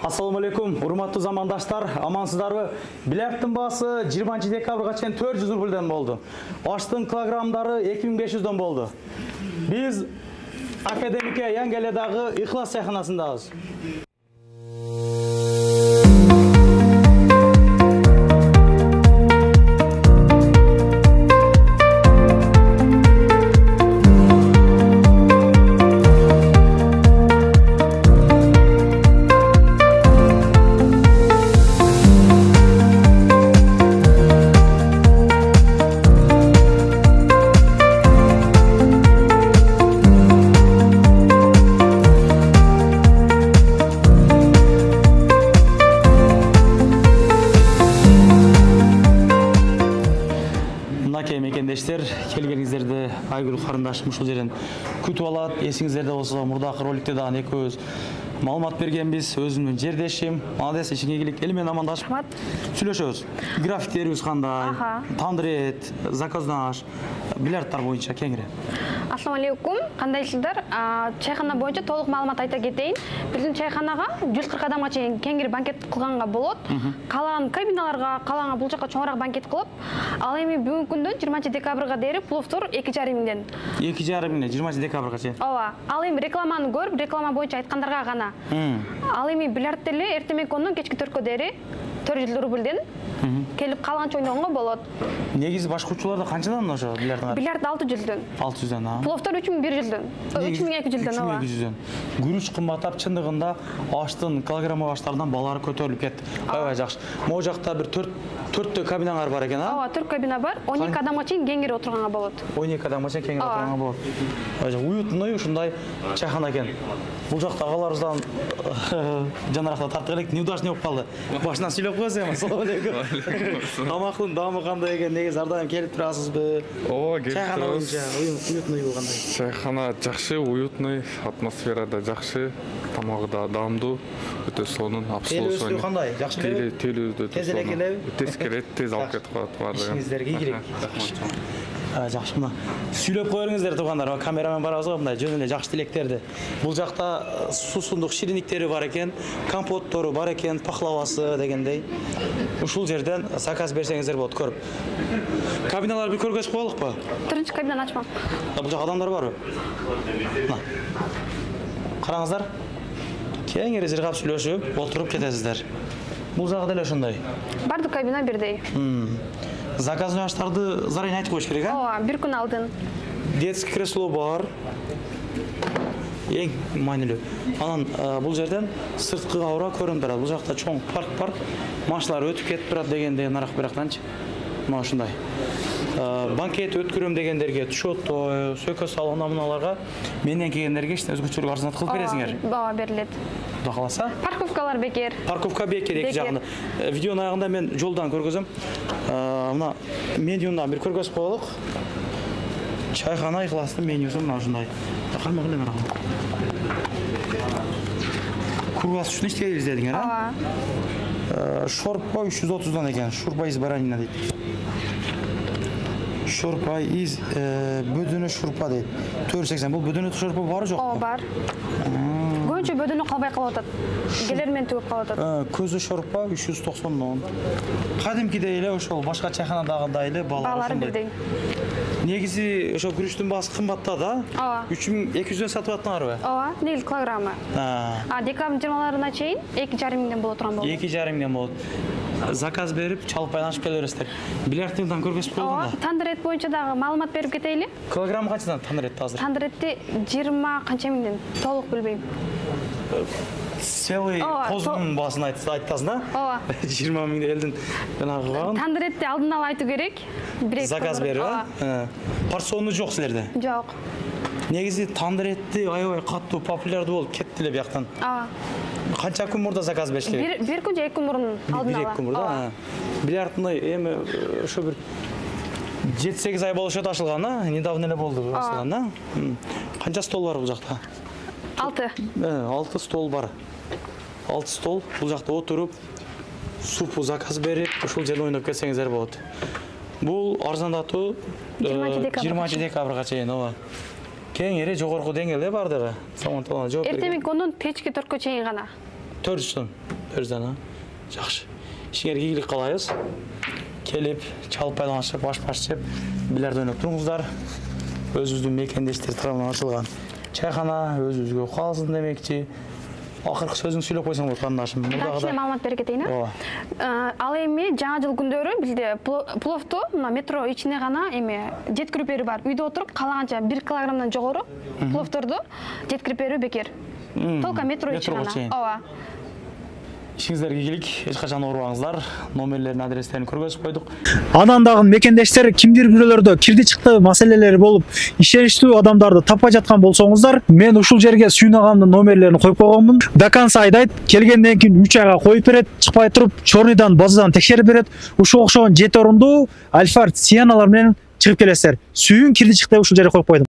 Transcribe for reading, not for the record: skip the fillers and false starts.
Assalamu alaikum, урматтуу замандаштар, амансыздарбы? Билярдтын баасы 20 декабрга чейин 400 рубльден болду. Аштын килограммдары 2500дөн болду. Биз Академике Янгеледагы Ихлас цеханасындабыз. Мекендештер, келгениңиздерди Айгүл карындашым ушул жерден күтүп алат. Эсиңиздерде болсо, мурдакы роликте дагы экөөбүз маалымат бергенбиз. Өзүмдүн жердешим, молодец, ишиңе ийгилик. Эли менен амандашып сүйлөшөбүз. Графиктерибиз кандай? Тандрет, заказнаш, бильярдтар боюнча кеңири. Assalamu alaikum. Кандайсыздар? Чайхана боюнча толук маалымат айта кетейин. Биздин чайханага 140 адамга чейин кеңири банкет кылганга болот. Калаган кабиналарга, калаган бул жака чоңураак банкет кылып, ал эми бүгүнкү күндөн 20 декабрга дейин пловтор 2,5 миңден. 2,5 миңден 20 декабрга чейин. Ооба. Ал эми рекламаны көрүп, реклама боюнча айткандарга гана. Ал эми бильярд деле эртең кондон кечки 4кө дейин 400 рубльден келип калганча ойногонго болот. Негизи башкучуларда канчадан ошо бильярдга? Бильярд 600дөн. 600дөн, а. Пловтор 3100дөн. 3200дөн, ооба. 3200дөн. Күрүч кымбаттап, чындыгында аштын килограмма баштардан балары көтөрүлүп кетти. Аябай жакшы. Могу жакта бир 4 кабиналар бар экен, а? Ооба, 4 кабина бар. 12 адамга чейин кеңири отурганга болот. 12 адамга чейин кеңири отурганга болот. Уютный ушундай чайхана экен. Бул жакта агаларыбыздан жанаракта тартып элек, неудачный болуп калды. Башынан сүйлөп койсоң, ассалам алейкум. Тамактын даамы кандай экен, негизи ар дайым келип турасызбы? Ооба, келип Чайхана боюнча уютный кандай? Чайхана жакшы, уютный, атмосфера да жакшы, тамагы да даамдуу, өтө сонун, обслуживание. Телебиз кандай? Жакшы келеби? Телебиз тез эле келеби? Тез келет, тез алып кетип калат баардыгы. Ишиңиздерге ийгилик. Жакшы, мына сүйлөп коюңуздар туугандар, камерамен барабыз го, мындай жөн эле жакшы тилектерди. Бул жакта суусундук шириниктери бар экен, компоттору бар экен, пахлавасы дегендей. Ушул жерден заказ берсеңиздер болот, көрүп. Кабиналар бир көргөзүп коелукпу? 4-чү кабинаны ачмам. Бул жакта адамдар барбы? Мына. Караңыздар. Кеңири жыргап сүйлөшүп, отуруп кетесиздер. Бул жагы деле ошондой. Бардык кабина бирдей. Заказчыларды заранее айтып коюш керек, а? Ооба, бир күн алдын. Детский кресло бар. Эң маанилүү. Анан бул жерден сырткы кабыра көрүнүп турат. Бул жакта чоң парк бар. Машиналар өтүп кетип турат дегенде нарак бирактанчы. Мына ушундай. Банкет өткөрөм дегендерге түшөттөй, сөкө салона мыналарга менен келгендерге өзгөчөлүк арзанат кылып бересиңер. Ооба, берилет. Кудай кааласа. Парковкалар бекер. Парковка бекер эки жагында. Видеонун аягында мен жолдан көргөзөм. Мына менюнан бир көргөзүп коелук. Чайхана Ихластын менюсу мына ушундай. Кармак эле нарак. Кургас үчүн иштей издедиңер, а? Ооба. Шорпа 330дан экен. Шурпа из баранина дейт. Шорпа из бөдөнө шурпа дейт. 480. Бул бөдөнө шорпа бар жокпу? Ооба, бар. Көбүнчө бөдөнө калбай калып атат. Келермен түгөп калып атат. Көзү шорпа 390. Кадимкидей эле ошол башка чайханадагыдай эле баалары бирдей. Негизи ошо күрүчтүн баасы кымбатта да? Ооба. 3200дөн сатып аттыңарбы? Ооба, негизи килограммы. Декабрдын 20-ларына чейин 2,5 миңден боло турган болду. 2,5 миңден болот. Заказ берип, чалып байланышып келе бересиздер. Бильярдтан көргөзүп койгонда. Ооба, тандрет боюнча дагы маалымат берип кетейли. Килограмм канчадан тандрет азыр? Тандретти 20 канча миңден, толук билбейм. Целый козунун баасын айтасың да? Ооба. 20 миңден элдин жанагы кылган. Тандретти алдын ала айтуу керек. Заказ берип, а? Порциону жок силерде? Жок. Негизи тандретти аябай каттуу популярдуу болуп кетти эле бияктан. Ооба. Канча күн мурда заказ бериш керек? Бир күн же 2 күн мурун алдын ала. 1-2 күн мурда. Бильярдный эми ошо бир 7-8 ай болушат ашылган, а? Недавно эле болду ашылган, а? Канча стол бар бул жакта? 6. 6 стол бар. 6 стол. Бул жакта отуруп, супу заказ берип, ушул жерде ойноп кетсеңиздер болот. Бул арзандатуу 20 декабрга чейин, ооба. Кеңири жогорку деңгээлде бардыгы. Самон талана жооп берген. Эртең кондон кечки 4кө чейин гана. 400 400 жакшы. Ишиңерге ийгилик каалайбыз. Келип, чалып байланышып, баш жеп, билерде ойноп туруңуздар. Өзүбүздүн мекендештер тарабынан ачылган чайхана өзүбүзгө калсын демекчи. Акыркы сөзүң сүйлөп койсоң болот кандашым. Кичине маалымат бере кетейин. Ал эми жаңа жыл күндөрү бизде пловту мына метро ичине гана эми жеткирип берүү бар. Үйдө отуруп калаганча 1 килограммдан жогору пловторду жеткирип берүү бекер. Только метро ичине гана. Ооба. Ишиңиздерге ийгилик, эч качан оорубаңыздар. Номерлерин, адрестерин көргөзүп койдук. Анан дагы мекендештер кимдир бирөөлөрдө кирди чыкты маселелери болуп, ишеничтүү адамдарды таппай жаткан болсоңуздар, мен ушул жерге Сүйүн агамдын номерлерин коюп койгонмун. До конца айдайт, келгенден кийин 3 айга коюп берет, чыкпай туруп, чорныйдан, базадан текшерип берет. Ушул окшогон 7 орундуу Альфард Сиеналар менен чыгып келесиздер. Сүйүн кирди чыкты ушул жерге коюп койдум.